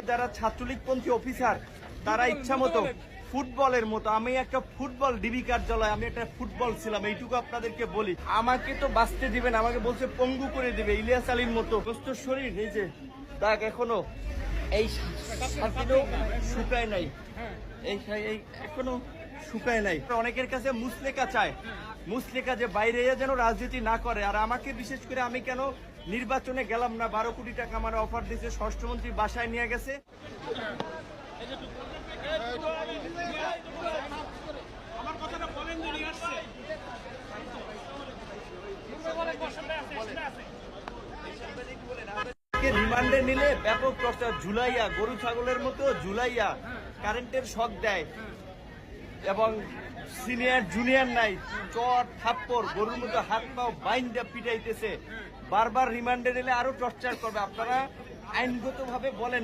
যারা ছাত্রলীগপন্থী অফিসার তারা ইচ্ছা মতো ফুটবলের মতো, আমি একটা ফুটবল ডিবি কার্যালয়, আমি একটা ফুটবল ছিলাম, এইটুকু আপনাদেরকে বলি। আমাকে তো বাঁচতে দিবেন, আমাকে বলছে পঙ্গু করে দিবে ইলিয়াস আলীর মতো। সুস্থ শরীর এই যে দাগ এখনো এই শুকায় নাই, এই এখনো শুকায় নাই। অনেকের কাছে মুসলেকা চায়, মুসলেকা যে বাইরে যেন রাজনীতি না করে। আর আমাকে বিশেষ করে আমি কেন নির্বাচনে গেলাম না, 12 কোটি টাকা আমার অফার দিয়েছে, স্বরাষ্ট্রমন্ত্রী বাসায় নিয়ে গেছে। রিমান্ডে নিলে ব্যাপক চর্চা, ঝুলাইয়া গরু ছাগলের মতো ঝুলাইয়া কারেন্টের শক দেয় এবং সিনিয়র জুনিয়র নাই, চট থাপ্পড় গরুর মতো হাত পাও বাইন্দা পিটাইতেছে। বারবার রিমান্ডে নিলে আরো টর্চার করবে। আপনারা আইনগতভাবে বলেন